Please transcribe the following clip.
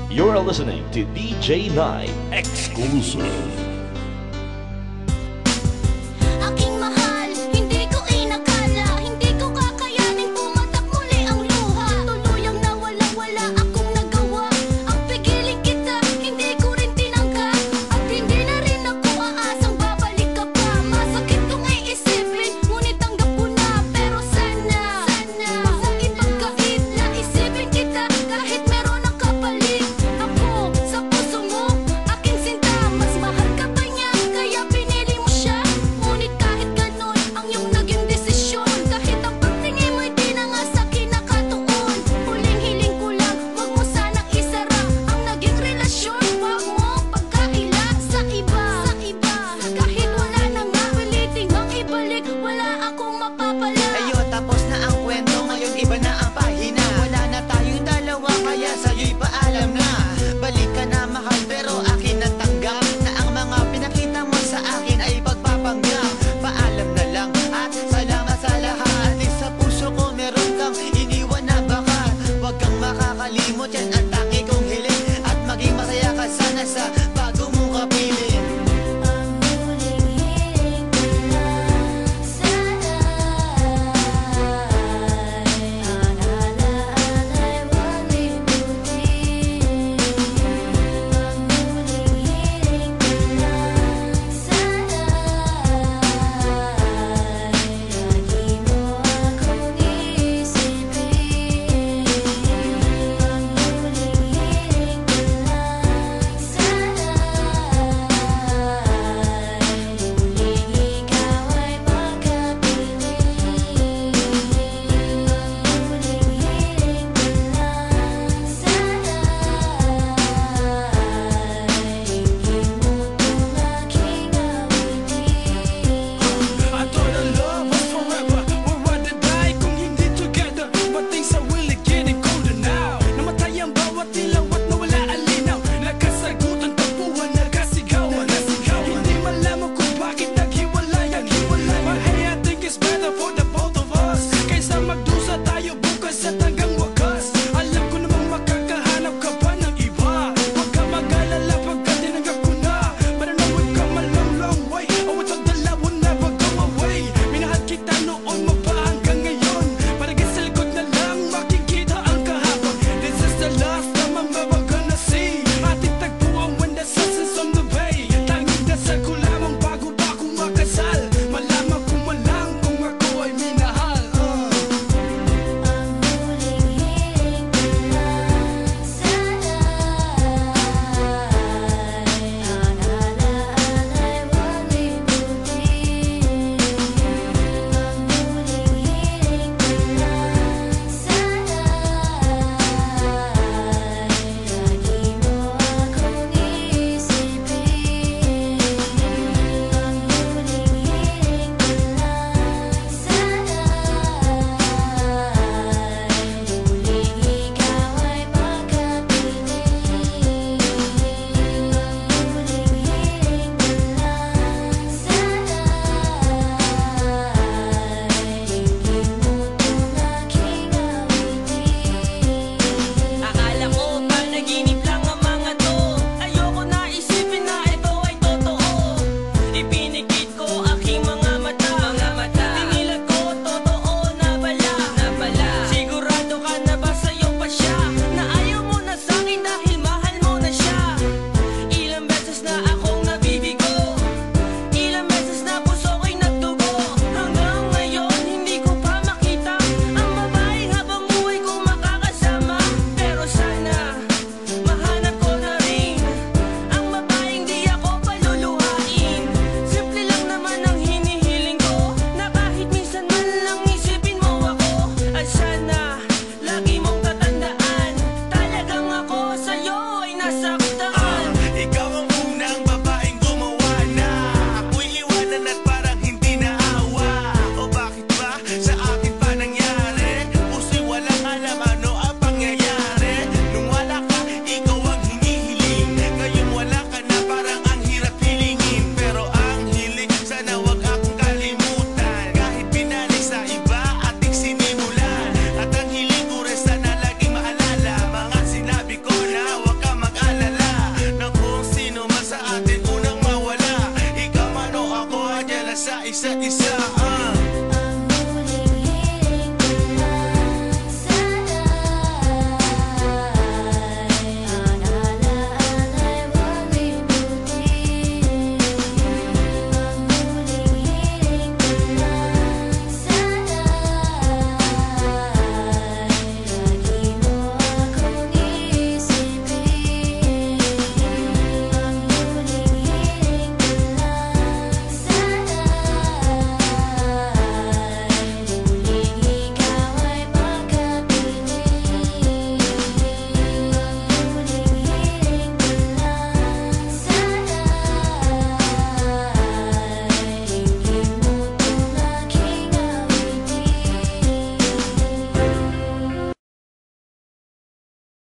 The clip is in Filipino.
You're listening to DJ Night Exclusive. Aking mahal, hindi ko inakala, hindi ko kakayanin pumatak muli ang luha. Tuluyang nawala-wala akong nagawa. Ang pigilin kita, hindi ko rin tinangka. At hindi na rin ako aasang babalik ka pa. Masakit kong iisipin, ngunit tanggap ko na. Pero sana, huwag mong ipagkait na isipin kita kahit meron ang kapalit. Ako, sa puso mo, aking sinta, mas mahal ka pa niya, kaya pinili mo siya. Ngunit kahit ganon ang iyong naging desisyon, kahit ang pagtingin mo'y di na nga sa kinakatuon. Huling hiling ko lang, wag mo sanang isara ang naging relasyon. Wag mo pagkaila sa iba. Kahit wala na nga, piliting ang ibalik, wala akong mapapala. Ayo, tapos na ang kwento, ngayon iba na ang pahina. Wala na tayong dalawa, kaya sa'yo'y paalam na. Balik ka na mahal, pero akin ang tanggap na ang mga pinakita mo sa akin ay pagpapanggap. Paalam na lang at salamat sa lahat. Sa puso ko meron kang iniwan na baka. Huwag kang makakalimot, yan ang